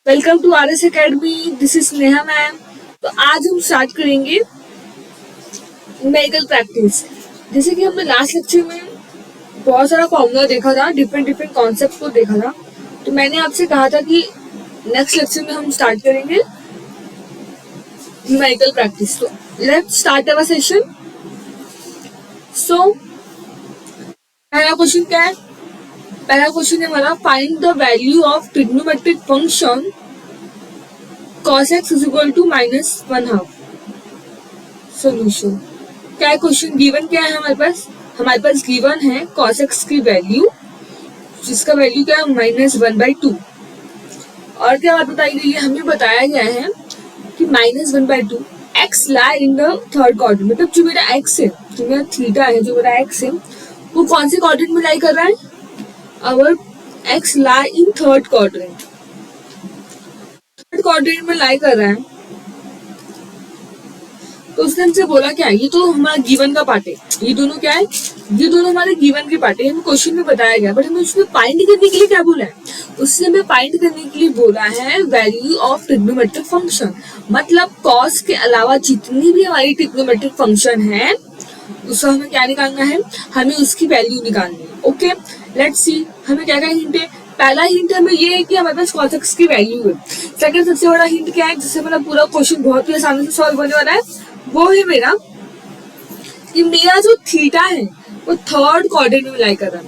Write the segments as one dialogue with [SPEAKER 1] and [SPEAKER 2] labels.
[SPEAKER 1] Welcome to RS academy. This is Sneha ma'am. तो आज हम स्टार्ट करेंगे मेडिकल प्रैक्टिस। जैसे कि हमने लास्ट लेक्चर में बहुत सारा फॉर्मूला देखा था, डिफरेंट डिफरेंट कॉन्सेप्ट को देखा था। तो मैंने आपसे कहा था कि नेक्स्ट लेक्चर में हम स्टार्ट करेंगे मेडिकल प्रैक्टिस। तो लेट्स स्टार्ट अवर सेशन। सो पहला क्वेश्चन क्या है? पहला क्वेश्चन है हमारा, find the value of trigonometric function cos x is equal to -1/2। Solution क्या है? क्वेश्चन गिवन क्या है हमारे पास? हमारे पास गिवन है cos x की वैल्यू, जिसका वैल्यू क्या है -1/2। और क्या बात बताई गई है? हमें बताया गया है कि -1/2 x lie in the third quadrant. मतलब जो मेरा x है, जो मेरा थीटा है, जो मेरा x है, वो कौन से क्वाड्रेंट में लाई कर रहा है? अवर x lie in third quadrant. Third quadrant में लाई कर रहा है। तो उसने हमसे बोला क्या है? ये तो हमारा गिवन का पार्ट है। ये दोनों क्या है? ये दोनों हमारे गिवन के पार्ट है, हमें क्वेश्चन में बताया गया। बट हमें उसमें फाइंड करने के लिए क्या बोला है? उससे हमें फाइंड करने के लिए बोला है वैल्यू ऑफ ट्रिग्नोमेट्रिक फंक्शन। मतलब कॉस के अलावा जितनी भी हमारी ट्रिग्नोमेट्रिक फंक्शन है, उसका हमें क्या निकालना है? हमें उसकी वैल्यू निकालनी है। ओके, लेट्स सी हमें क्या क्या हिंट है। पहला हिंट हमें ये है कि हमारे पास cos x की वैल्यू है। सेकंड सबसे बड़ा हिंट क्या है, जिससे मेरा पूरा क्वेश्चन बहुत ही आसानी से सॉल्व होने वाला है, वो है मेरा कि मेरा जो थीटा है वो थर्ड क्वाड्रेंट में लाई कर रहा है।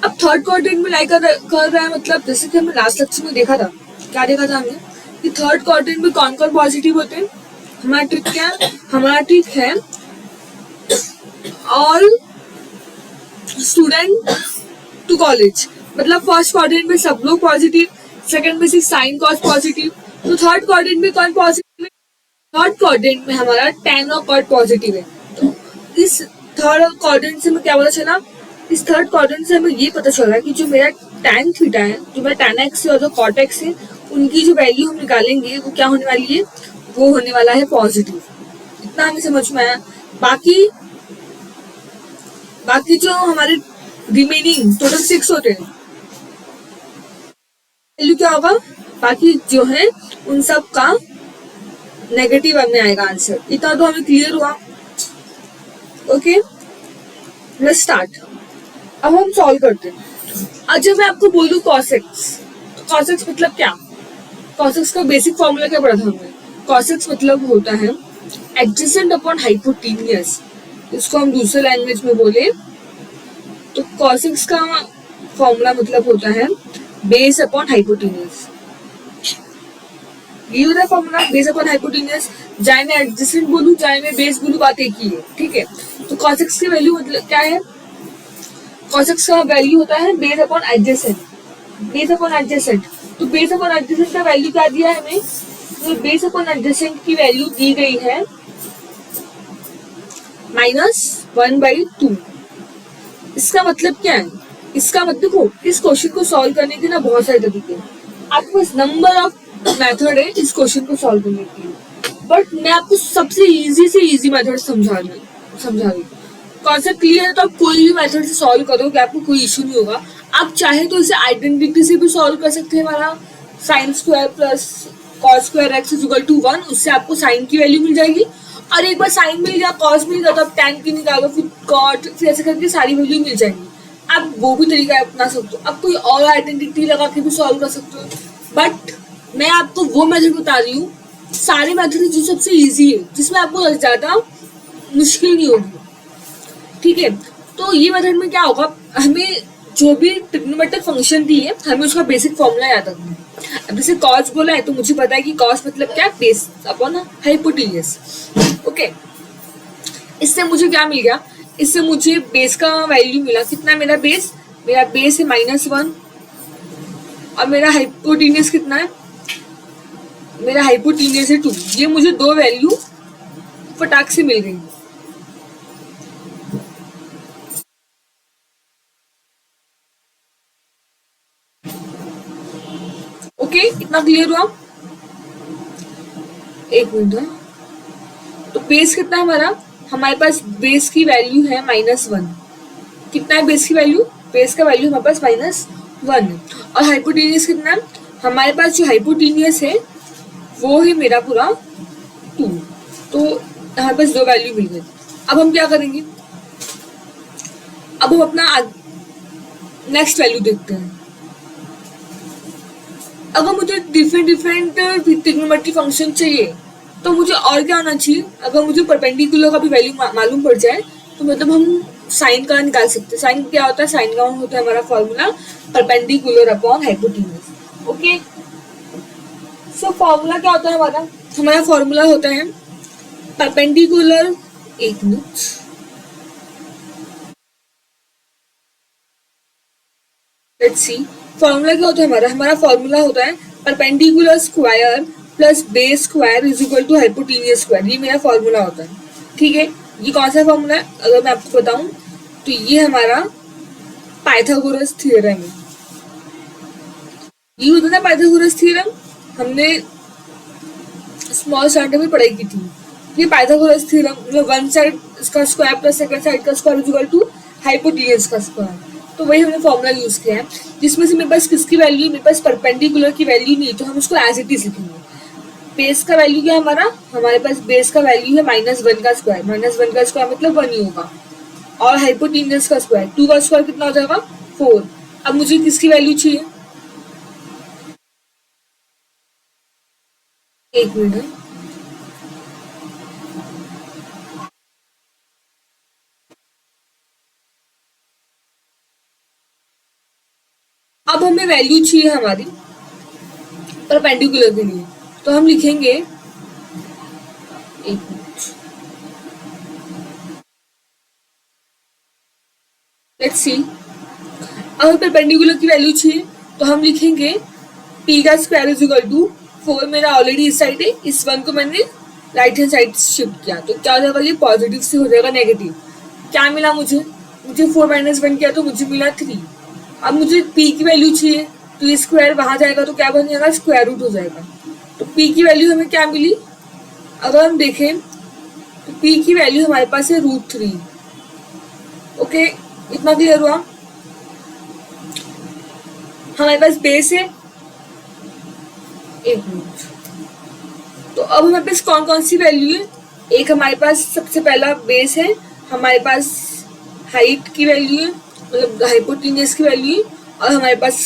[SPEAKER 1] अब थर्ड क्वाड्रेंट में लाई कर रहा है, मतलब जैसे कि हमने लास्ट लेक्चर में देखा था, क्या देखा था हमने कि थर्ड क्वाड्रेंट में कौन कौन पॉजिटिव होते हैं। हमारा ट्रिक क्या है? हमारा ट्रिक है ऑल स्टूडेंट टू कॉलेज। मतलब फर्स्ट क्वाड्रेंट में सब लोग पॉजिटिव, सेकंड में सिर्फ साइन कॉस पॉजिटिव। तो थर्ड क्वाड्रेंट में कौन पॉजिटिव है? थर्ड क्वाड्रेंट में हमारा tan और cot पॉजिटिव है। तो इस थर्ड क्वाड्रेंट से हमें क्या पता चला? इस थर्ड क्वाड्रेंट से हमें ये पता चला कि जो मेरा tan थीटा है, जो मेरा tan x है और जो cot x है, उनकी जो वैल्यू हम निकालेंगे वो क्या होने वाली है? वो होने वाला है पॉजिटिव। इतना हमें समझ में आया। बाकी जो हमारे रिमेनिंग टोटल 6 होते हैं, वैल्यू क्या होगा? बाकी जो है उन सब का नेगेटिव हमें आएगा आंसर। इतना तो हमें क्लियर हुआ। Okay, let's start. अब हम सॉल्व करते हैं। अब जब मैं आपको बोलूं cos x, तो cos x मतलब क्या? cos x का बेसिक फॉर्मूला क्या पढ़ा था हमने? cos x मतलब होता है एडजेसेंट अपॉन हाइपोटेन्यूज। इसको हम दूसरे लैंग्वेज में बोले तो cos x का फॉर्मूला मतलब होता है बेस अपॉन हाइपोटेन्यूज। ये होता है फॉर्मूला, बेस अपॉन हाइपोटेन्यूज। चाहे मैं एडजेसेंट बोलूं चाहे मैं बेस बोलूं, बात एक ही है। ठीक है, तो cos x की वैल्यू मतलब क्या है? cos x का वैल्यू होता है base upon adjacent. Base upon adjacent, तो बेस अपॉन एडजेसेंट का वैल्यू क्या दिया है हमें? तो बेस अपॉन एडजेसेंट की वैल्यू दी गई है -1/2। इसका मतलब क्या है? इसका मतलब देखो, इस क्वेश्चन को सॉल्व करने के ना बहुत सारे तरीके हैं। आपके पास नंबर ऑफ मेथड है इस क्वेश्चन को सॉल्व करने के लिए, बट मैं आपको सबसे इजी से इजी मेथड समझा रही। कॉन्सेप्ट क्लियर है तो आप कोई भी मेथड से सॉल्व करोगे, आपको कोई इशू नहीं होगा। आप चाहे तो इसे आइडेंटिटी से भी सॉल्व कर सकते हैं। हमारा sin square plus cos square x is equal to 1, उससे आपको साइन की वैल्यू मिल जाएगी। और एक बार साइन मिल गया, cos मिल गया, तो आप tan की निकालो, फिर cot, फिर ऐसे करके सारी वैल्यू मिल जाएंगी। आप वो भी तरीका अपना सकते हो। आप कोई और आइडेंटिटी लगा के भी सॉल्व कर सकते हो, बट मैं आपको वो मेथड बता रही हूँ, सारे मेथड जो सबसे इजी है, जिसमें आपको ज्यादा मुश्किल नहीं होगी। ठीक है, तो ये मेथड में क्या होगा? हमें जो भी ट्रिग्नोमेट्रिक फंक्शन दी है, हमें उसका बेसिक फॉर्मूला याद रखना है। अब जैसे cos बोला है तो मुझे पता है कि cos मतलब क्या? Base upon hypotenuse. ओके, इससे मुझे क्या मिल गया? इससे मुझे बेस का वैल्यू मिला। कितना मेरा बेस? मेरा बेस है -1 और मेरा हाइपोटेन्यूज कितना है? मेरा हाइपोटेन्यूज है 2। ये मुझे दो वैल्यू फटाक से मिल गई। ओके, इतना क्लियर हुआ? एक मिनट। तो बेस कितना है हमारा? हमारे पास बेस की वैल्यू है -1। कितना है बेस की वैल्यू? बेस का वैल्यू हमारे पास -1 है। और हाइपोटेन्यूज कितना है? हमारे पास जो हाइपोटीनियस है वो है मेरा पूरा 2। तो हमारे पास 2 वैल्यू मिल गई। अब हम क्या करेंगे, अब हम अपना नेक्स्ट वैल्यू देखते हैं। अगर मुझे डिफरेंट डिफरेंट ट्रिग्नोमेट्री फंक्शन चाहिए तो मुझे और क्या होना चाहिए, अगर मुझे परपेंडिकुलर का भी वैल्यू मालूम पड़ जाए तो मतलब हम साइन का निकाल सकते हैं। साइन क्या होता है, साइन का होता है हमारा formula perpendicular upon hypotenuse. Okay, so formula क्या होता है हमारा, हमारा फॉर्मूला होता है परपेंडिकुलर, एक मिनट, लेट्स सी फॉर्मूला क्या होता है हमारा, हमारा फॉर्मूला होता है perpendicular square plus base square is equal to hypotenuse square. ये मेरा फॉर्मूला होता है, ठीक है। ये कौन सा फॉर्मूला है, अगर मैं आपको बताऊं तो ये हमारा पाइथागोरस थ्योरम है। ये होता है पाइथागोरस थ्योरम, हमने स्मॉल स्टैंडर्ड में पढ़ाई की थी। ये पाइथागोरस थ्योरम मतलब वन साइड इसका स्क्वायर प्लस सेकंड साइड का square is equal to hypotenuse का स्क्वायर। तो वही हमने फॉर्मूला यूज किया है, जिसमें से मेरे पास किसकी वैल्यू, मेरे पास परपेंडिकुलर की वैल्यू नहीं, तो हम उसको एज इट इज लिखेंगे। बेस का वैल्यू क्या है हमारा, हमारे पास बेस का वैल्यू है -1 का स्क्वायर, -1 का स्क्वायर मतलब 1 ही होगा, और हाइपोटेन्यूज का स्क्वायर 2 का स्क्वायर कितना हो जाएगा 4। अब मुझे किसकी वैल्यू चाहिए, एक मिनट, अब हमें वैल्यू चाहिए हमारी परपेंडिकुलर के लिए, तो हम लिखेंगे, एक मिनट, लेट्स सी, अब हमें परपेंडिकुलर की वैल्यू चाहिए तो हम लिखेंगे p का स्क्वायर इज इक्वल टू 4, मेरा ऑलरेडी इस साइड है, इस 1 को मैंने राइट हैंड साइड शिफ्ट किया, तो क्या हो जाएगा, ये पॉजिटिव से हो जाएगा नेगेटिव। क्या मिला मुझे 4 - 1 किया तो मुझे मिला 3। अब मुझे p की वैल्यू चाहिए, तो ये स्क्वायर वहां जाएगा तो क्या बन जाएगा, स्क्वायर रूट हो जाएगा। तो p की वैल्यू हमें क्या मिली, अगर हम देखें तो p की वैल्यू हमारे पास है √3। ओके, इतना क्लियर हुआ। हमारे पास बेस है, एक मिनट, तो अब हमारे पास कौन कौन सी वैल्यू है, एक हमारे पास सबसे पहला बेस है, हमारे पास हाइट की वैल्यू है मतलब हाइपोटेन्यूज की वैल्यू है, और हमारे पास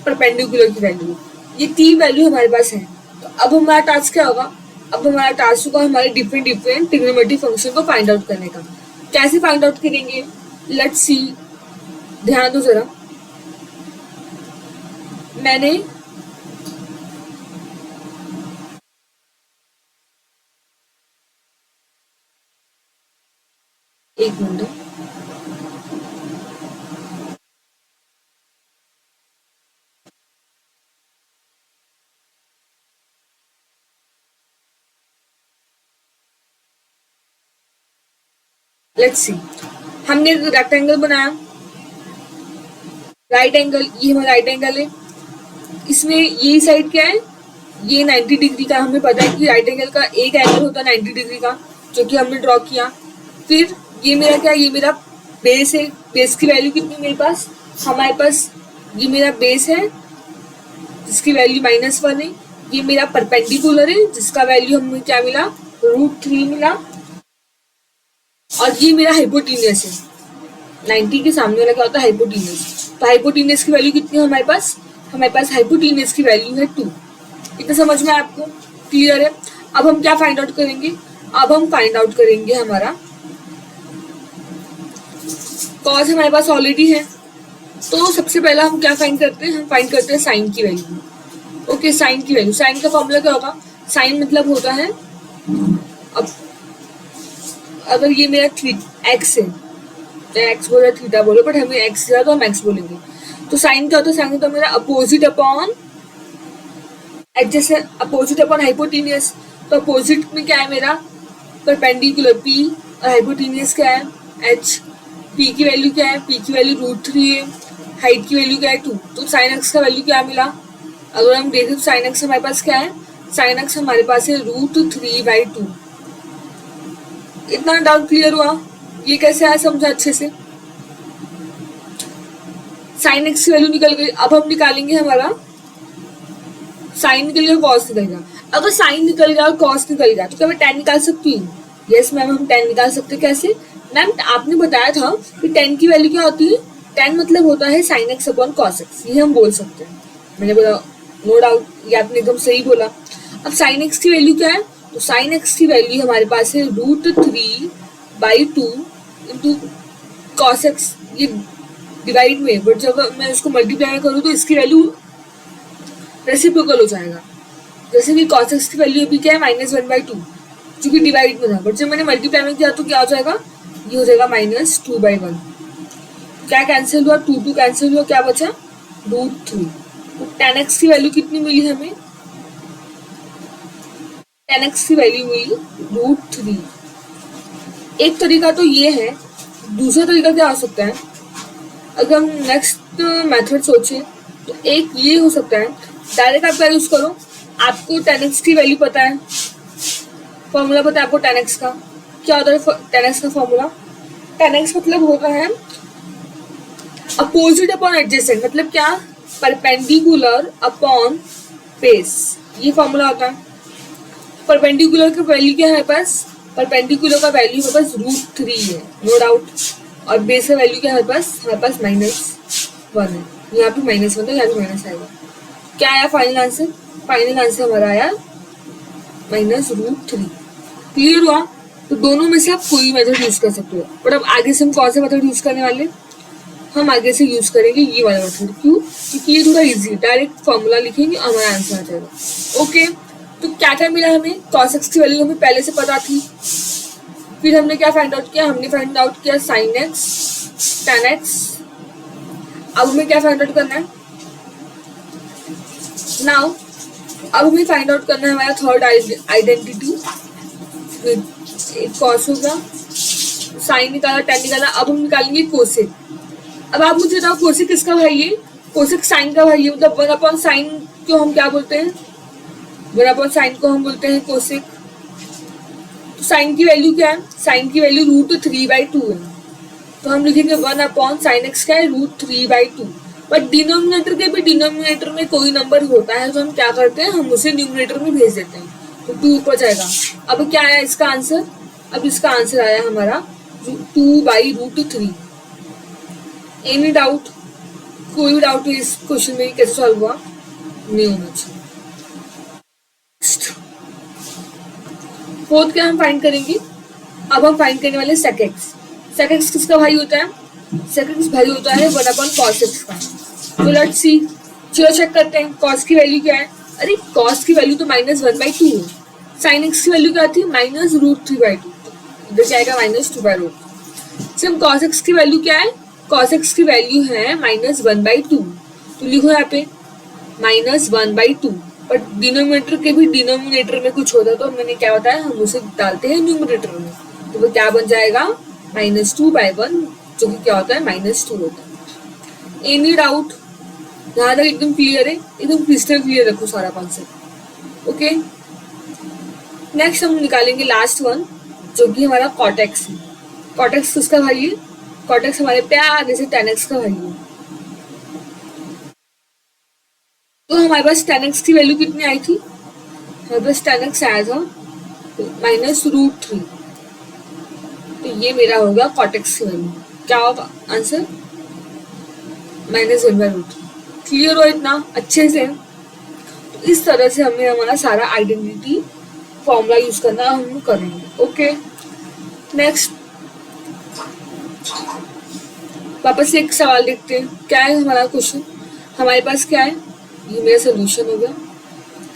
[SPEAKER 1] परपेंडिकुलर की वैल्यू है, ये 3 वैल्यू हमारे पास है। तो अब हमारा टास्क क्या होगा, अब हमारा टास्क होगा हमारे डिफरेंट डिफरेंट ट्रिग्नोमेट्री फंक्शन को फाइंड आउट करने का। कैसे फाइंड आउट करेंगे, लेट्स सी, ध्यान दो जरा, मैंने एक मिनट, लेट्स सी, हमने रेक्टेंगल बनाया, राइट एंगल, ये हमारा राइट एंगल है, इसमें ये साइड क्या है, ये 90 डिग्री का, हमें पता है कि राइट एंगल का एक एंगल होता है 90 डिग्री का, जो कि हमने ड्रॉ किया। फिर ये मेरा क्या, ये मेरा बेस है, बेस की वैल्यू कितनी मेरे पास, हमारे पास ये मेरा बेस है जिसकी वैल्यू -1 है, ये मेरा परपेंडिकुलर है जिसका वैल्यू हमें क्या मिला, √3 मिला, और ये मेरा हाइपोटेन्यूज है, 90 के सामने वाला क्या होता है, हाइपोटेन्यूज। तो हाइपोटेन्यूज की वैल्यू कितनी है हमारे पास हाइपोटेन्यूज की वैल्यू है 2। इतना समझ में आपको क्लियर है। अब हम क्या फाइंड आउट करेंगे, अब हम फाइंड आउट करेंगे हमारा कॉस हमारे पास ऑलरेडी है, तो सबसे पहला हम क्या फाइंड करते हैं, हम फाइंड करते हैं साइन की वैल्यू। ओके, साइन की वैल्यू, साइन का फॉर्मूला क्या होगा, साइन मतलब होता है, अब अगर ये मेरा एक्स है, एक्स बोले थीटा बोलो, बट हमें एक्स दिया तो हम एक्स बोलेंगे। तो साइन क्या होता है, साइन होता है मेरा opposite upon adjacent, opposite upon hypotenuse. तो अपोजिट में क्या है मेरा परपेंडिकुलर p, और हाइपोटेन्यूज क्या है h। p की वैल्यू क्या है, p की वैल्यू √3 है, हाइट की वैल्यू क्या है 2। तो साइन एक्स का वैल्यू क्या मिला, अगर हम देखें तो साइन एक्स हमारे पास क्या है, साइन एक्स हमारे पास है √3/2। इतना डाउट क्लियर हुआ, ये कैसे आया समझा अच्छे से। साइन एक्स की वैल्यू निकल गई, अब हम निकालेंगे हमारा साइन निकल गया कॉस निकल गया। अगर साइन निकल गया और कॉस निकल गया तो क्या मैं tan निकाल सकती हूँ? यस मैम, हम tan निकाल सकते हैं। कैसे मैम? आपने बताया था कि tan की वैल्यू क्या होती है? tan मतलब होता है sin x upon cos x, ये हम बोल सकते हैं। मैंने बोला नो डाउट, ये आपने एकदम सही बोला। अब sin x की वैल्यू क्या है? तो sin x की वैल्यू हमारे पास है √3/2 इंटू cos x, ये डिवाइड में, बट जब मैं उसको मल्टीप्लाई करूँ तो इसकी वैल्यू रेसिप्रोकल हो जाएगा। जैसे कि cos x की वैल्यू अभी क्या है? -1/2, जो कि डिवाइड में था, बट जब मैंने मल्टीप्लाई में किया तो क्या हो जाएगा? ये हो जाएगा -2/1। क्या कैंसिल हुआ? 2 कैंसिल हुआ, क्या बचा? √3। तो tan x की वैल्यू कितनी मिली हमें? tan x की वैल्यू मिली √3। एक तरीका तो ये है, दूसरा तरीका क्या हो सकता है? अगर हम नेक्स्ट मेथड सोचे तो एक ये हो सकता है, डायरेक्ट आप क्या यूज करो, आपको tan x की वैल्यू पता है, फॉर्मूला पता है आपको tan x का। क्या होता है tan x का फॉर्मूला? tan x मतलब होता है अपोजिट अपॉन एडजेसेंट, मतलब क्या? परपेंडिकुलर अपॉन बेस, ये फॉर्मूला होता है। परपेंडिकुलर का वैल्यू क्या है पास? परपेंडिकुलर का वैल्यू हमारे पास √3 है, नो डाउट। और बेस का वैल्यू क्या है हमारे पास -1 है। यहाँ पे -1 है, यहाँ पे माइनस आएगा। क्या आया फाइनल आंसर? फाइनल आंसर हमारा आया -√3। क्लियर हुआ? तो दोनों में से आप कोई मेथड यूज कर सकते हो, बट अब आगे से हम कौन सा मेथड यूज करने वाले? हम आगे से यूज करेंगे ये वाला मेथड। क्यों? क्योंकि ये थोड़ा इजी, डायरेक्ट फॉर्मूला लिखेंगे हमारा आंसर आ जाएगा। ओके, तो क्या क्या मिला हमें? cos x की वैल्यू हमें पहले से पता थी। फिर हमने क्या फाइंड आउट किया? हमने फाइंड आउट किया sin x, tan x। अब हमें क्या फाइंड आउट करना है? नाउ अब हमें फाइंड आउट करना है हमारा थर्ड आइडेंटिटी। एक cos होगा, sin निकाला, tan निकाला, अब हम निकालेंगे कोसेक। अब आप मुझे बताओ कोसेक किसका भाई है? कोसेक साइन का भाई है, मतलब 1/sin को हम क्या बोलते हैं? 1/sin को हम बोलते हैं कोसेक। तो साइन की वैल्यू क्या है? साइन की वैल्यू √3/2 है, तो हम लिखेंगे 1/sin x का है √3/2। बट डिनोमिनेटर के भी डिनोमिनेटर में कोई नंबर होता है तो हम क्या करते हैं? हम उसे न्यूमिनेटर में भेज देते हैं, तो 2 ऊपर जाएगा। अब क्या आया इसका आंसर? अब इसका आंसर आया हमारा 2/√3। Any doubt? कोई भी डाउट इस क्वेश्चन में कैसे सॉल्व हुआ? नहीं होना चाहिए। फोर्थ क्या हम फाइंड करेंगे? अब हम फाइंड करने वाले sec x। sec x किसका भाई होता है? sec x भाई होता है 1/cos x का। तो लेट्स सी, चलो चेक करते हैं cos की वैल्यू क्या है। अरे cos की वैल्यू तो -1/2 है। sin x की वैल्यू क्या थी? -√3/2, इधर जाएगा -2/2। सिर्फ cos x की वैल्यू क्या है? cos x की वैल्यू है -1/2, तो लिखो यहाँ पे -1/2। बट डिनोमिनेटर के भी डिनोमिनेटर में कुछ होता है तो मैंने क्या बताया, हम उसे डालते हैं न्यूमिनेटर में, तो वो क्या बन जाएगा? -2/1, जो कि क्या होता है? -2 होता है। Any doubt? यहाँ तक एकदम क्लियर है? एकदम क्रिस्टल क्लियर रखो सारा कॉन्सेप्ट। ओके, नेक्स्ट हम निकालेंगे लास्ट वन, जो कि हमारा cot x है। cot x किसका भाई है? cot x हमारे प्यारे से tan x का भाई है। तो हमारे पास tan x की वैल्यू कितनी आई थी? हमारे पास tan x आया था -√3, तो ये मेरा होगा cot x की वैल्यू। क्या होगा आंसर? -1/√3। क्लियर हो इतना अच्छे से? तो इस तरह से हमें हमारा सारा आइडेंटिटी फॉर्मूला यूज करना हम करेंगे। ओके, नेक्स्ट वापस से एक सवाल देखते हैं। क्या है हमारा क्वेश्चन? हमारे पास क्या है? ये मेरा सोल्यूशन हो गया।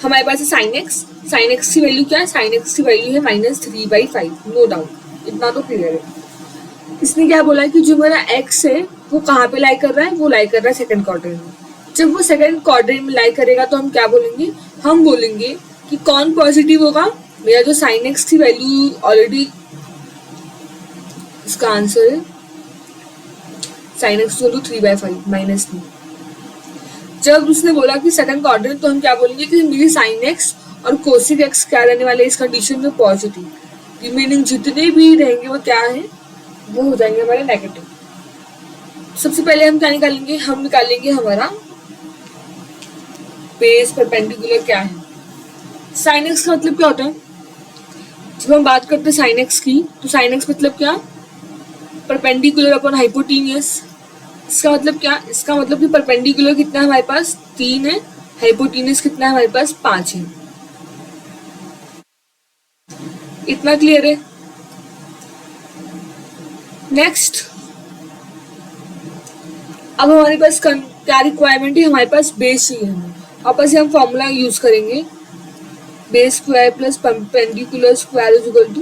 [SPEAKER 1] हमारे पास है sin x। sin x की वैल्यू क्या है? sin x की वैल्यू है -3/5, नो डाउट, इतना तो क्लियर है। इसने क्या बोला है कि जो मेरा x है वो कहाँ पे लाई कर रहा है? वो लाई कर रहा है सेकंड क्वाड्रेंट में। जब वो सेकंड क्वाड्रेंट में लाई करेगा तो हम क्या बोलेंगे? हम बोलेंगे कि कौन पॉजिटिव होगा? मेरा जो sin x की वैल्यू ऑलरेडी, इसका आंसर है sin x = 3/5 -3। जब उसने बोला कि सेकंड क्वाड्रेंट, तो हम क्या बोलेंगे कि मेरी sin x और cosec x क्या रहने वाले इस कंडीशन में? पॉजिटिव। रिमेनिंग जितने भी रहेंगे वो क्या है? वो हो जाएंगे हमारे नेगेटिव। सबसे पहले हम क्या निकालेंगे? हम निकालेंगे हमारा बेस परपेंडिकुलर क्या है। साइन एक्स का मतलब क्या होता है, जब हम बात करते हैं साइन एक्स की, तो साइन एक्स मतलब क्या, परपेंडिकुलर अपॉन हाइपोटीनियस। इसका मतलब क्या, इसका मतलब कि परपेंडिकुलर कितना है हमारे पास 3 है, हाइपोटीनियस कितना है हमारे पास 5 है। इतना क्लियर है। नेक्स्ट, अब हमारे पास क्या रिक्वायरमेंट है, हमारे पास बेस चाहिए हमें। वापस से हम फॉर्मूला यूज करेंगे, base square plus perpendicular square is equal to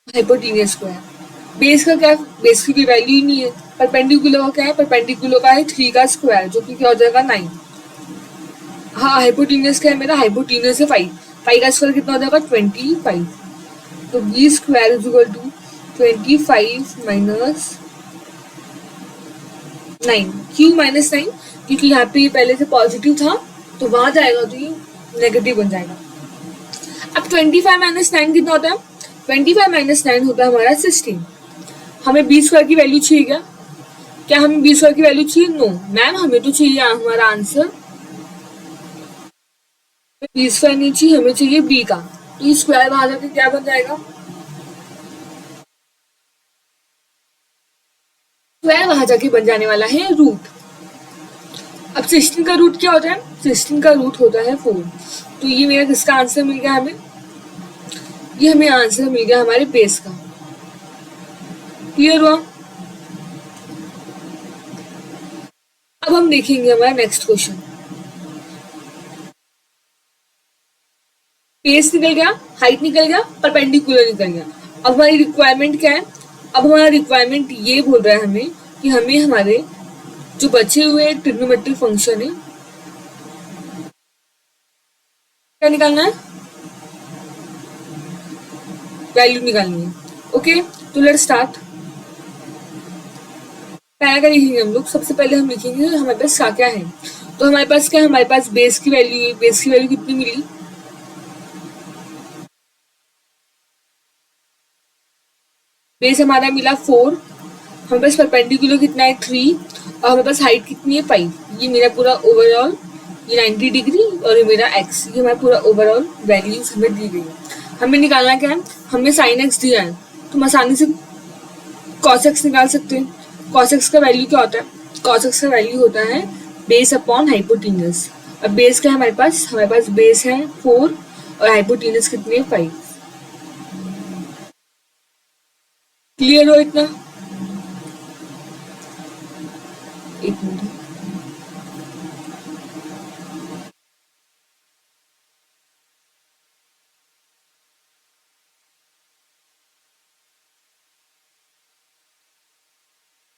[SPEAKER 1] hypotenuse square. Base का क्या, बेस की कोई वैल्यू ही नहीं है। परपेंडिकुलर का क्या है, परपेंडिकुलर का है 3 का स्क्वायर जो कि क्या हो जाएगा 9। हाँ, हाइपोटेन्यूज का है मेरा, हाइपोटेन्यूज है 5, 5 का स्क्वायर कितना हो जाएगा 25। तो B square is equal to 25 minus 9, क्यों माइनस 9, क्योंकि यहाँ पे ये पहले से पॉजिटिव था तो वहां जाएगा तो ये नेगेटिव बन जाएगा। अब 25 माइनस 9 कितना होता है, 25 माइनस 9 होता है हमारा 16। हमें बी स्क्वायर की वैल्यू चाहिए क्या, क्या हमें बी स्क्वायर की वैल्यू चाहिए, नो मैम, हमें तो चाहिए हमारा आंसर बी स्क्वायर नहीं चाहिए, हमें चाहिए बी का। तो ये स्क्वायर वहां जाके क्या बन जाएगा, स्क्वायर वहां जाके बन जाने वाला है रूट। अब 16 का रूट क्या होता है, 16 का रूट होता है 4। तो ये मेरा किसका आंसर मिल गया हमें, ये हमें आंसर मिल गया हमारे बेस का। क्लियर हुआ। अब हम देखेंगे हमारा नेक्स्ट क्वेश्चन। बेस निकल गया, हाइट निकल गया, परपेंडिकुलर निकल गया। अब हमारी रिक्वायरमेंट क्या है, अब हमारा रिक्वायरमेंट ये बोल रहा है हमें कि हमें हमारे जो बचे हुए ट्रिग्नोमेट्रिक फंक्शन है क्या निकालना है, वैल्यू निकालनी है। ओके, तो लेट्स स्टार्ट। पहला क्या लिखेंगे हम लोग, सबसे पहले हम लिखेंगे हमारे पास क्या क्या है। तो हमारे पास क्या है, हमारे पास बेस की वैल्यू है। बेस की वैल्यू कितनी मिली, बेस हमारा मिला 4, हमारे पास परपेंडिकुलर कितना है 3, और हमारे पास हाइट कितनी है 5। ये मेरा पूरा ओवरऑल, ये 90 डिग्री और ये मेरा एक्स, ये हमारा पूरा ओवरऑल वैल्यूज हमें दी गई है। हमें निकालना क्या है, हमें साइन एक्स दिया है तो हम आसानी से कॉस एक्स निकाल सकते हैं। कॉस एक्स का वैल्यू क्या होता है, कॉस एक्स का वैल्यू होता है बेस अपॉन हाइपोटेन्यूज। अब बेस क्या है हमारे पास बेस है 4 और हाइपोटेन्यूज कितनी है 5। क्लियर हो इतना, एक मिनट।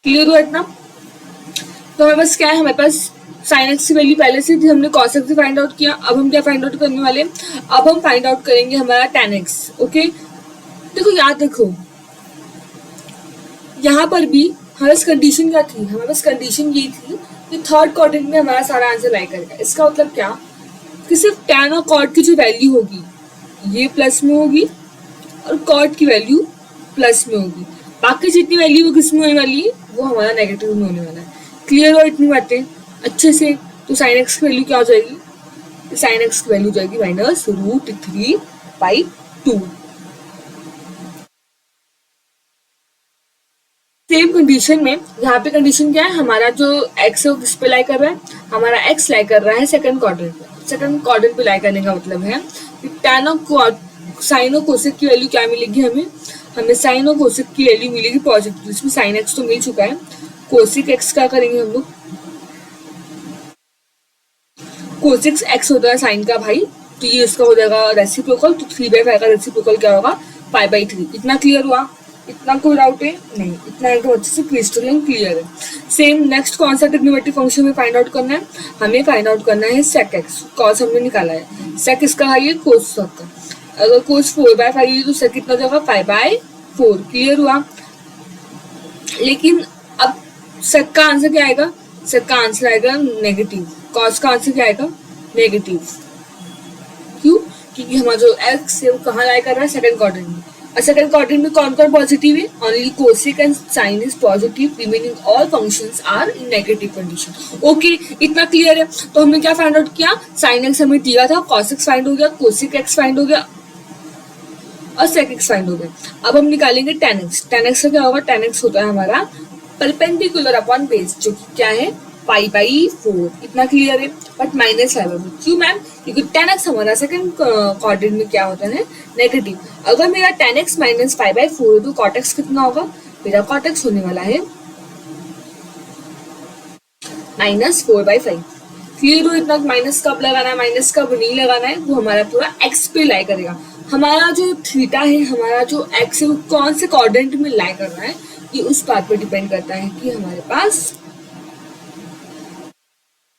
[SPEAKER 1] क्लियर हुआ इतना। तो हमारे पास क्या है, हमारे पास साइन एक्स की वैल्यू पहले से थी, हमने कॉस एक्स से फाइंड आउट किया। अब हम क्या फाइंड आउट करने वाले, अब हम फाइंड आउट करेंगे हमारा tan एक्स। ओके, देखो याद रखो, यहाँ पर भी हमारे पास कंडीशन क्या थी, हमारे पास कंडीशन ये थी कि थर्ड क्वाड्रेंट में हमारा सारा आंसर लाई करेगा। इसका मतलब क्या, कि सिर्फ tan और cot की जो वैल्यू होगी ये प्लस में होगी और cot की वैल्यू प्लस में होगी, बाकी जितनी वैल्यू वो किस में होने वाली है, वो हमारा नेगेटिव में होने वाला है। क्लियर हो इतनी बातें अच्छे से। तो साइन एक्स की वैल्यू क्या हो जाएगी, साइन एक्स की वैल्यू जाएगी -√3/2। सेम कंडीशन में यहाँ पे कंडीशन क्या है, हमारा जो एक्स है वो किस पे लाई कर रहा है, हमारा एक्स लाई कर रहा है सेकंड क्वाड्रेंट पे। सेकंड क्वाड्रेंट पे लाई करने का मतलब है कि tan और साइन और कोसेक की वैल्यू क्या मिलेगी हमें, हमें साइन और कोसेक की वैल्यू मिलेगी पॉजिटिव। इसमें साइन एक्स तो मिल चुका है, कोसेक एक्स क्या करेंगे हम लोग, कोसेक एक्स होता है साइन का भाई, तो ये इसका हो जाएगा रेसिप्रोकल। तो 3/5 का रेसिप्रोकल क्या होगा 5/3। इतना क्लियर हुआ, इतना कोई डाउट है नहीं, इतना एकदम अच्छे से क्रिस्टल क्लियर है। सेम नेक्स्ट कौन सा ट्रिग्नोमेट्रिक फंक्शन में फाइंड आउट करना है, हमें फाइंड आउट करना है सेक एक्स। कॉस हमने निकाला है, सेक इसका है ये कोस का, अगर कोस 4/5 है तो सेक कितना जाएगा 5/4। क्लियर हुआ। लेकिन अब सेक का आंसर क्या आएगा, सेक का आंसर आएगा नेगेटिव, कॉस का आंसर क्या आएगा नेगेटिव। क्यों, क्योंकि हमारा जो एक्स है वो कहाँ लाई कर रहा है सेकंड क्वाड्रेंट में, और सेकंड क्वाड्रेंट में कौन कौन पॉजिटिव है? Only cosec and sine is positive, remaining all functions are in negative condition. Okay, इतना क्लियर है। तो हमने क्या फाइंड आउट किया? साइन एक्स हमें दिया था, कॉस एक्स फाइंड हो गया, कोसेक एक्स फाइंड हो गया और सेक एक्स फाइंड हो गया। अब हम निकालेंगे टेन एक्स। टेन एक्स का क्या होगा? टेन एक्स होता है हमारा परपेंडिकुलर अपॉन बेस, जो कि क्या है? Pi by 4। इतना क्लियर है। बट माइनस 5 क्यों मैम? क्योंकि टेन एक्स हमारा सेकंड क्वाड्रेंट में क्या होता है? नेगेटिव। अगर मेरा टेन एक्स माइनस 5/4 है तो कॉट एक्स कितना होगा? मेरा कॉट एक्स होने वाला है माइनस 4/5। क्लियर हो इतना? माइनस कब लगाना है, माइनस कब नहीं लगाना है, वो हमारा पूरा एक्स पे लाई करेगा। हमारा जो थीटा है, हमारा जो एक्स है, वो कौन से क्वाड्रेंट में लाई कर रहा है, ये उस बात पे डिपेंड करता है कि हमारे पास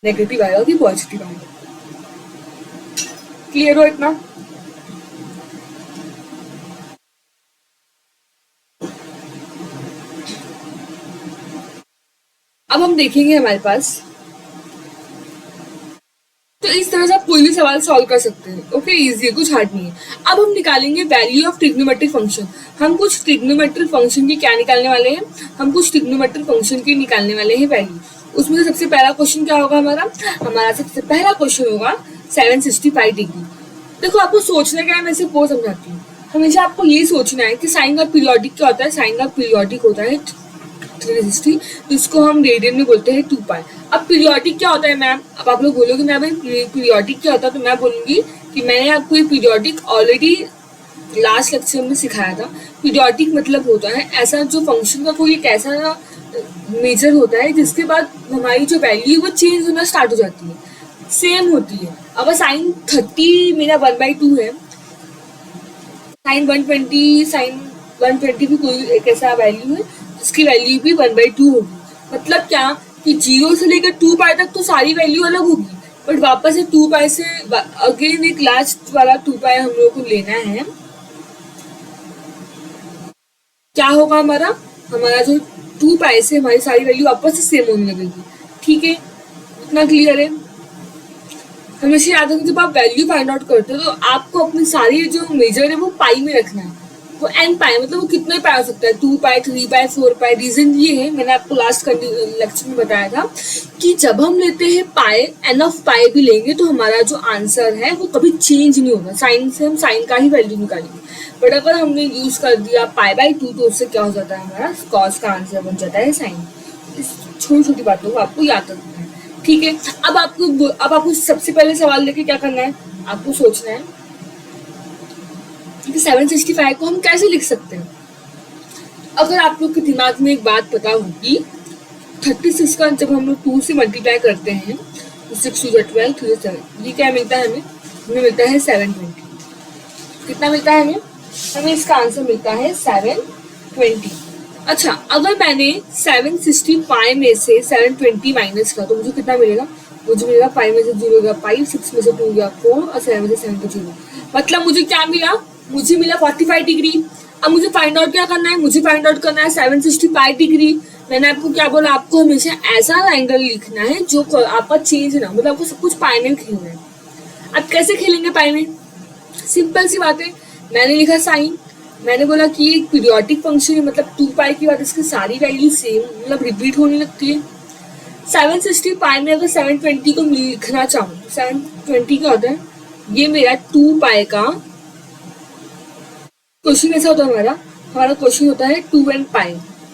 [SPEAKER 1] नेगेटिव आएगा कि पॉजिटिव आएगा। क्लियर हो इतना? अब हम देखेंगे हमारे पास, तो इस तरह से आप कोई भी सवाल सॉल्व कर सकते हैं। ओके, इजी है, कुछ हार्ड नहीं है। अब हम निकालेंगे वैल्यू ऑफ ट्रिग्नोमेट्रिक फंक्शन। हम कुछ ट्रिग्नोमेट्रिक फंक्शन की क्या निकालने वाले हैं? हम कुछ ट्रिग्नोमेट्रिक फंक्शन की निकालने वाले हैं वैल्यू। उसमें से सबसे पहला क्वेश्चन क्या होगा हमारा? हमारा सबसे पहला क्वेश्चन होगा 765 डिग्री। देखो, आपको सोचना क्या है, मैं सिर्फ वो समझाती हूँ। हमेशा आपको ये सोचना है कि साइन का पीरियोडिक क्या होता है। साइन का पीरियोडिक होता है 360, जिसको हम रेडियन में बोलते हैं 2π। अब पीरियोडिक क्या होता है मैम? अब आप लोग बोलोगे मैम पीरियोडिक क्या होता है, तो मैं बोलूंगी कि मैंने आपको ये पीरियोडिक ऑलरेडी लास्ट लेक्चर में सिखाया था। पीरियोडिक मतलब होता है ऐसा जो फंक्शन का कोई एक ऐसा मेजर होता है जिसके बाद हमारी जो वैल्यू वो चेंज होना स्टार्ट हो जाती है, सेम होती है। अगर साइन 30 मेरा 1/2 है, साइन 120, साइन 120 भी कोई एक ऐसा वैल्यू है जिसकी वैल्यू भी 1/2 होगी। मतलब क्या कि 0 से लेकर 2π तक तो सारी वैल्यू अलग होगी, बट वापस से 2π से अगेन एक लास्ट वाला 2π हम लोग को लेना है। क्या होगा हमारा? हमारा जो 2π से हमारी सारी वैल्यू वापस से सेम होने लगेगी। ठीक है, इतना क्लियर है? हमेशा याद रखना, जब आप वैल्यू फाइंड आउट करते हो तो आपको अपनी सारी जो मेजर है वो पाई में रखना है। वो एन पाई मतलब वो कितने पाई हो सकता है? 2π, 3π, 4π। रीजन ये है, मैंने आपको लास्ट लेक्चर में बताया था कि जब हम लेते हैं पाई, एन ऑफ पाई भी लेंगे तो हमारा जो आंसर है वो कभी चेंज नहीं होगा। साइन से हम साइन का ही वैल्यू निकालेंगे, बट अगर हमने यूज कर दिया π/2 तो उससे क्या हो जाता है? हमारा कॉस का आंसर बन जाता है साइन। इस छोटी छोटी बातों को आपको याद रखना है। ठीक है, अब आपको सबसे पहले सवाल लेके क्या करना है? आपको सोचना है कि 765 को हम कैसे लिख सकते हैं। अगर आप लोग के दिमाग में एक बात पता होगी, 36 का जब हम लोग 2 से मल्टीप्लाई करते हैं तो 6 2 12 3 7, ये क्या मिलता है हमें मिलता है 720। कितना मिलता है हमें इसका आंसर मिलता है 720। अच्छा, अगर मैंने 765 में से 720 माइनस का तो मुझे कितना मिलेगा? मुझे मिलेगा 5 में से 0 गया 5, 6 में से 2 गया 4 और 7 में से 7 का 0। मतलब मुझे क्या मिला? मुझे मिला 45 डिग्री। अब मुझे फाइंड आउट क्या करना है? मुझे फाइंड आउट करना है 765 डिग्री। मैंने आपको क्या बोला? आपको हमेशा ऐसा एंगल लिखना है जो आपका चेंज ना, मतलब आपको सब कुछ पाई में खेलना है। अब कैसे खेलेंगे पाई में? सिंपल सी बात है, मैंने लिखा साइन, मैंने बोला कि एक पीरियोडिक फंक्शन है, मतलब 2π की बात इसकी सारी वैल्यू सेम मतलब रिपीट होने लगती है। 765 में अगर 720 को लिखना चाहूँ, 720 क्या होता है? ये मेरा 2π का क्वेश्चन ऐसा होता है। हमारा क्वेश्चन होता है 2 and π।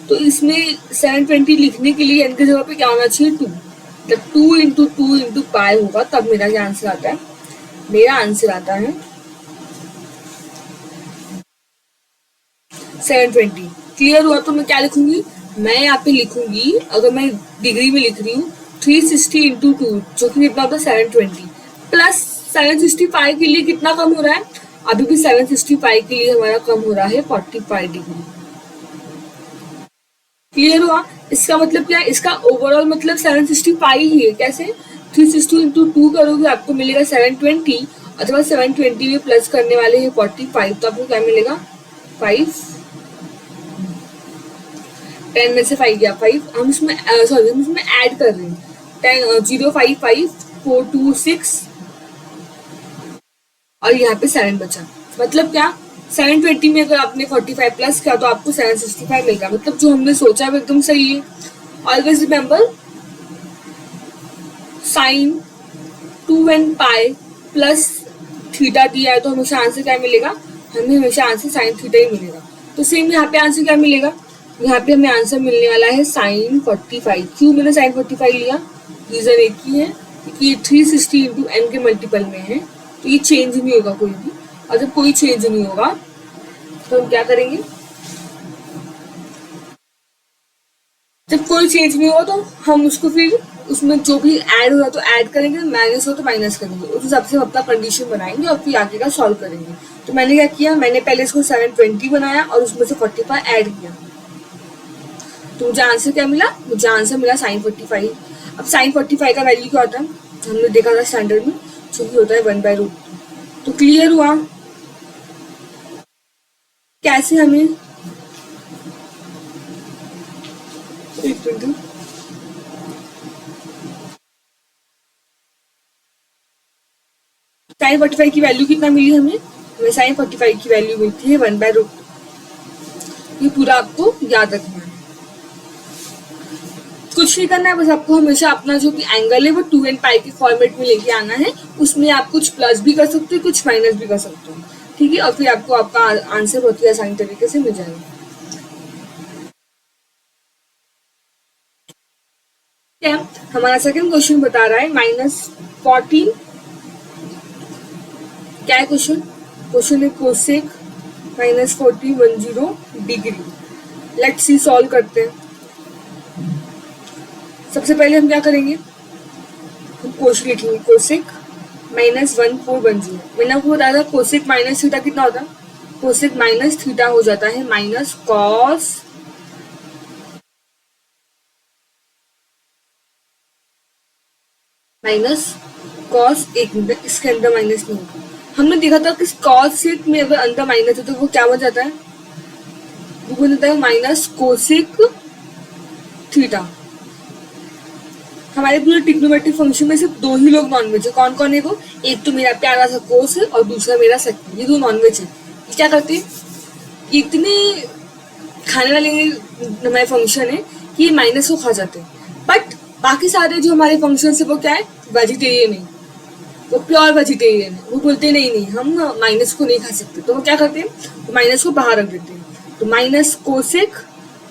[SPEAKER 1] तो इसमें 720 लिखने के लिए n की जगह पे क्या होना चाहिए? 2। मतलब 2 into 2 into π होगा, तब मेरा क्या आंसर आता है? मेरा आंसर आता है 720। क्लियर हुआ? तो मैं क्या लिखूंगी? मैं यहाँ पे लिखूंगी, अगर मैं डिग्री में लिख रही हूँ 360 into 2 जो कि कितना होता है 720, प्लस 765 के लिए कितना कम हो रहा है? अभी भी 765 के लिए हमारा कम हो रहा है 45 डिग्री। क्लियर हुआ? इसका मतलब क्या है? इसका ओवरऑल मतलब 765 ही है। कैसे? 360 into 2 करोगे आपको मिलेगा 720, अथवा 720 में प्लस करने वाले हैं 45, तो आपको क्या मिलेगा? 5। 10 में से 5 गया 5, हम इसमें ऐड कर रहे हैं 10 0 5 5 4 2 6 और यहाँ पे 7 बचा। मतलब क्या? 720 में अगर आपने 45 प्लस किया तो आपको 765 मिलेगा, मतलब जो हमने सोचा है वो एकदम सही है। Always remember sine 2n pi plus theta दिया है तो हमेशा आंसर क्या मिलेगा, हमें हमेशा आंसर साइन थीटा ही मिलेगा। तो सेम यहाँ पे आंसर क्या मिलेगा, यहाँ पे हमें आंसर मिलने वाला है साइन 45। क्यों मैंने साइन 45 लिया, रीजन एक ही है क्योंकि ये 360 इंटू एन के मल्टीपल में है, तो ये चेंज नहीं होगा कोई भी। और जब कोई चेंज नहीं होगा तो हम क्या करेंगे, जब कोई चेंज नहीं होगा तो हम उसको फिर उसमें जो भी ऐड होगा तो ऐड करेंगे, माइनस हो तो माइनस करेंगे, उस हिसाब से हम अपना कंडीशन बनाएंगे और फिर आगे का सॉल्व करेंगे। तो मैंने क्या किया, मैंने पहले इसको 720 बनाया और उसमें से 45 ऐड किया, तो मुझे आंसर क्या मिला, मुझे आंसर मिला साइन 45। अब साइन 45 का वैल्यू क्या होता है, हमने देखा था स्टैंडर्ड में, जो कि होता है 1/√। तो क्लियर हुआ कैसे हमें, साइन 45 की वैल्यू कितना मिली हमें साइन 45 की वैल्यू मिलती है 1/√। ये पूरा आपको याद रखना है, कुछ नहीं करना है, बस आपको हमेशा अपना जो भी एंगल है वो 2n पाई के फॉर्मेट में लेके आना है। उसमें आप कुछ प्लस भी कर सकते हो, कुछ माइनस भी कर सकते हो, ठीक है, और फिर आपको आपका आंसर बहुत ही आसानी तरीके से मिल जाएगा। क्या हमारा सेकंड क्वेश्चन बता रहा है -14, क्या है क्वेश्चन, क्वेश्चन है cosec -40 10 degree. Let's see solve करते हैं। सबसे पहले हम क्या करेंगे, हम क्वेश्चन लिखेंगे कोसेक -1410। मैंने आपको बताया था कोसेक माइनस थीटा कितना होता है, कोसेक माइनस थीटा हो जाता है माइनस कॉस एक मिनट, इसके अंदर माइनस नहीं होगा। हमने देखा था कि कॉस सेक में अगर अंदर माइनस है तो वो क्या बन जाता है, वो बन जाता है माइनस कोसेक थीटा। हमारे पूरे ट्रिग्नोमेट्रिक फंक्शन में सिर्फ दो ही लोग नॉनवेज है, कौन कौन है वो, एक तो मेरा प्यारा सा कोस है और दूसरा मेरा सेक, ये दो नॉनवेज है। ये क्या करते हैं, इतने खाने वाले हमारे फंक्शन है कि ये माइनस को खा जाते हैं, बट बाकी सारे जो हमारे फंक्शन है वो क्या है, वेजिटेरियन है, वो प्योर वेजिटेरियन है, वो बोलते नहीं नहीं हम माइनस को नहीं खा सकते, तो वो क्या करते हैं, तो माइनस को बाहर रख देते हैं। तो माइनस कोसेक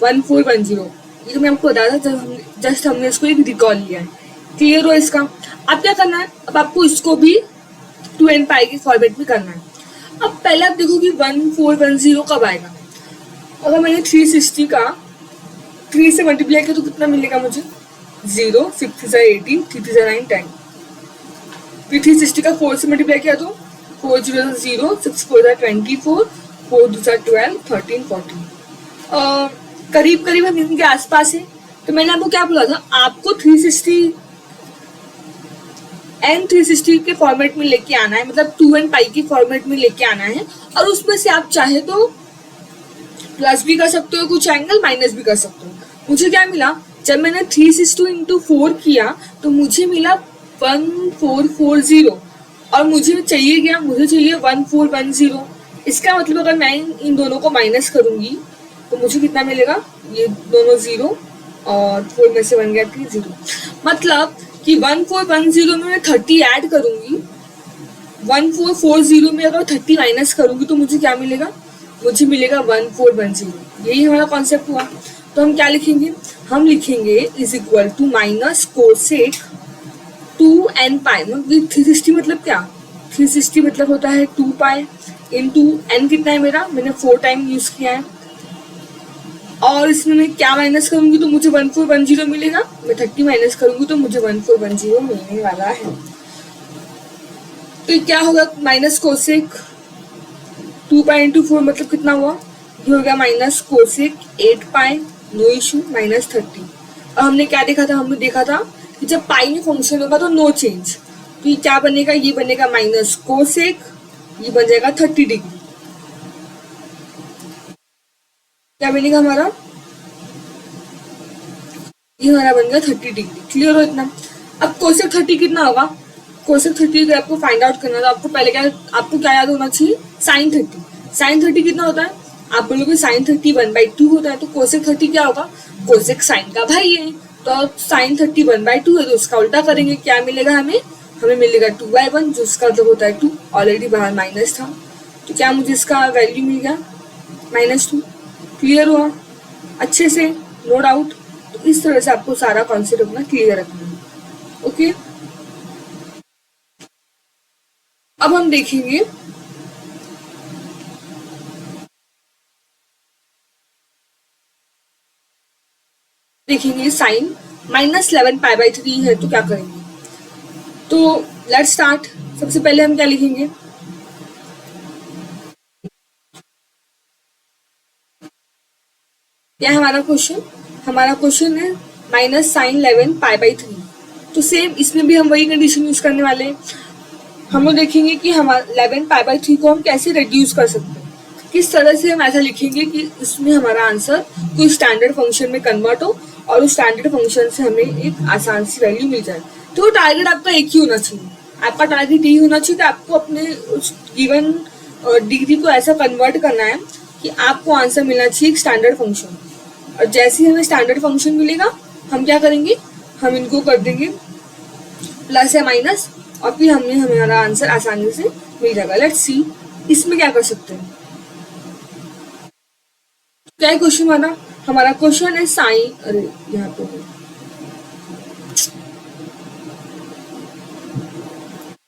[SPEAKER 1] 1410, ये तो मैं आपको बताया था जब हमने इसको एक रिकॉल लिया है। क्लियर हो इसका, अब क्या करना है, अब आपको इसको भी 2n पाई के फॉर्मेट में करना है। अब पहले आप देखो कि 1410 कब आएगा, अगर मैंने 360 का 3 से मल्टीप्लाई किया तो कितना मिलेगा मुझे, 0, 6 3 18, 3 3 9 10। फिर 360 का 4 से मल्टीप्लाई किया तो 4 0 0, 6 4 24, 4 2 12, 13 14। करीब करीब हम इनके आसपास है। तो मैंने आपको क्या बोला था, आपको 360 के फॉर्मेट में लेके आना है, मतलब 2n पाई के फॉर्मेट में लेके आना है, और उसमें से आप चाहे तो प्लस भी कर सकते हो कुछ एंगल, माइनस भी कर सकते हो। मुझे क्या मिला, जब मैंने 360 इंटू 4 किया तो मुझे मिला 1440, और मुझे चाहिए क्या, मुझे चाहिए 1410। इसका मतलब अगर मैं इन दोनों को माइनस करूंगी तो मुझे कितना मिलेगा, ये दोनों 0 और 4 में से 1 गया 0, मतलब कि 1410 में मैं 30 ऐड करूंगी, 1440 में अगर 30 माइनस करूंगी तो मुझे क्या मिलेगा, मुझे मिलेगा 1410। यही हमारा कॉन्सेप्ट हुआ। तो हम क्या लिखेंगे, हम लिखेंगे is equal to minus cosec 2n pi, मतलब 360 मतलब क्या, 360 मतलब होता है 2 पाई इंटू n कितना है मेरा, मैंने 4 टाइम यूज किया है, और इसमें मैं क्या माइनस करूंगी तो मुझे 1410 मिलेगा, मैं 30 माइनस करूंगी तो मुझे 1410 मिलने वाला है। तो क्या होगा, माइनस कोसेक 2 पाई इंटू 4 मतलब कितना हुआ, ये हो गया माइनस कोसेक 8 पाई, नो इशू, -30। और हमने क्या देखा था, हमने देखा था कि जब पाई में फंक्शन होगा तो नो चेंज, तो ये क्या बनेगा, ये बनेगा माइनस कोसेक, ये बन जाएगा 30 डिग्री, क्या बनेगा हमारा, ये हमारा बन गया 30 डिग्री। क्लियर हो इतना। अब कोसेक 30 कितना होगा, कोसेक 30 अगर आपको फाइंड आउट करना है तो आपको पहले क्या, आपको क्या याद होना चाहिए, साइन 30। साइन 30 कितना होता है? आप बोलोगे साइन 30 1/2 होता है, तो कोसेक 30 क्या होगा? कोसेक साइन का भाई है। तो साइन 30 1/2 है, तो उसका उल्टा करेंगे, क्या मिलेगा हमें? हमें मिलेगा 2/1, जो उसका मतलब होता है 2। ऑलरेडी बाहर माइनस था, तो क्या मुझे इसका वैल्यू मिल गया? -2। क्लियर हुआ अच्छे से? No doubt. तो इस तरह से आपको सारा कॉन्सेप्ट अपना क्लियर रखना है। ओके, अब हम देखेंगे साइन -11π/3 है, तो क्या करेंगे? तो लेट्स स्टार्ट। सबसे पहले हम क्या लिखेंगे? क्या है हमारा क्वेश्चन? हमारा क्वेश्चन है -sin11π/3। तो सेम इसमें भी हम वही कंडीशन यूज करने वाले हैं। हम लोग देखेंगे कि हमारा 11π/3 को हम कैसे रिड्यूस कर सकते हैं, किस तरह से हम ऐसा लिखेंगे कि इसमें हमारा आंसर कोई स्टैंडर्ड फंक्शन में कन्वर्ट हो और उस स्टैंडर्ड फंक्शन से हमें एक आसान सी वैल्यू मिल जाए। तो टारगेट आपका एक ही होना चाहिए। आपका टारगेट यही होना चाहिए कि आपको अपने उस गिवन डिग्री को ऐसा कन्वर्ट करना है कि आपको आंसर मिलना चाहिए एक स्टैंडर्ड फंक्शन। और जैसे ही हमें स्टैंडर्ड फंक्शन मिलेगा, हम क्या करेंगे? हम इनको कर देंगे प्लस या माइनस, और फिर हमारा आंसर आसानी से मिल जाएगा। लेट्स सी इसमें क्या कर सकते हैं। क्या है क्वेश्चन हमारा? हमारा क्वेश्चन है साइन, अरे यहाँ पे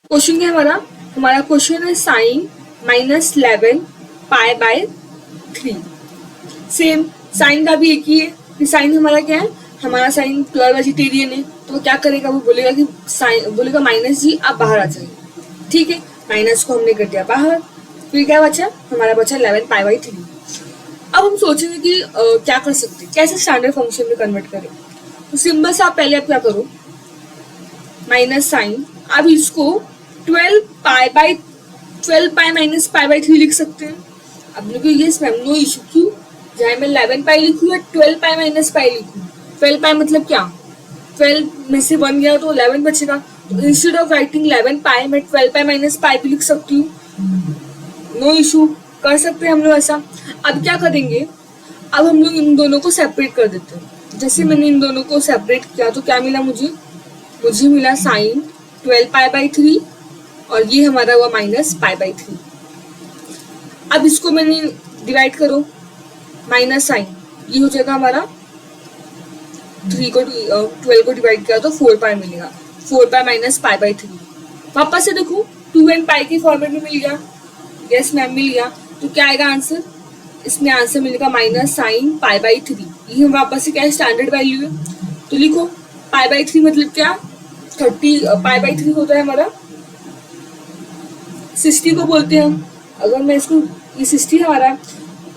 [SPEAKER 1] क्वेश्चन क्या है हमारा? हमारा क्वेश्चन है साइन -11π/3। सेम साइन का भी एक ही है कि साइन हमारा क्या है? हमारा साइन प्योर वेजिटेरियन है, तो क्या करेगा? वो बोलेगा कि साइन बोलेगा -g, आप बाहर आ जाइए। ठीक है, माइनस को हमने कर दिया बाहर, फिर क्या बचा? हमारा बचा 11π/3। अब हम सोचेंगे कि क्या कर सकते हैं, कैसे स्टैंडर्ड फंक्शन में कन्वर्ट करें। तो सिंपल सा आप पहले आप क्या करो, माइनस साइन, अब इसको 12π-π-3 लिख सकते हैं। अब देखो ये नो इशू, क्यों? चाहे मैं 11π लिखूँ या 12π-π लिखूँ। 12π मतलब क्या? 12 में से 1 गया तो 11 बचेगा। तो इंस्टेड ऑफ राइटिंग 11π मैं 12π-π भी लिख सकती हूँ। नो इशू, कर सकते हैं हम लोग ऐसा। अब क्या करेंगे? अब हम लोग इन दोनों को सेपरेट कर देते हैं। जैसे मैंने इन दोनों को सेपरेट किया तो क्या मिला मुझे? मुझे मिला साइन 12π/3 और ये हमारा हुआ -π/3। अब इसको मैंने डिवाइड करो, माइनस साइन, ये हो जाएगा हमारा 3 को 12 को डिवाइड किया तो 4π मिलेगा। 4π -π/3। वापस से देखो 2 and π के फॉर्मेट में मिल गया। यस मैम, मिल गया। तो क्या आएगा आंसर? इसमें आंसर मिलेगा -sin π/3। ये हम वापस से क्या है? स्टैंडर्ड वैल्यू है। तो लिखो π/3 मतलब क्या? 30। π/3 होता है हमारा 60 को बोलते हैं हम। अगर मैं इसको, ये 60 हमारा,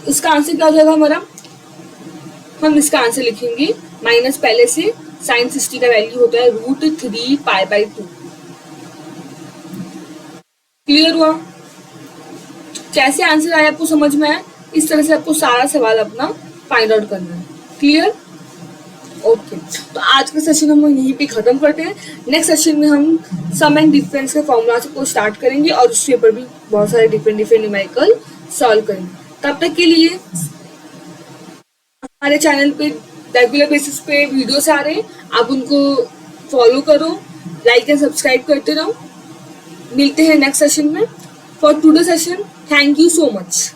[SPEAKER 1] इसका आंसर क्या हो जाएगा हमारा? हम इसका आंसर लिखेंगे माइनस, पहले से साइन 60 का वैल्यू होता है √3π/2। क्लियर हुआ? कैसे आंसर आया आपको समझ में आया? इस तरह से आपको सारा सवाल अपना फाइंड आउट करना है। क्लियर? ओके, तो आज का सेशन हम यहीं पे खत्म करते हैं। नेक्स्ट सेशन में हम सम एंड डिफरेंस के फॉर्मूला को स्टार्ट करेंगे और उसके ऊपर भी बहुत सारे डिफरेंट न्यूमेरिकल सॉल्व करेंगे। तब तक के लिए हमारे चैनल पे रेगुलर बेसिस पे वीडियोस आ रहे हैं, आप उनको फॉलो करो, लाइक एंड सब्सक्राइब करते रहो। मिलते हैं नेक्स्ट सेशन में। For today session, thank you so much.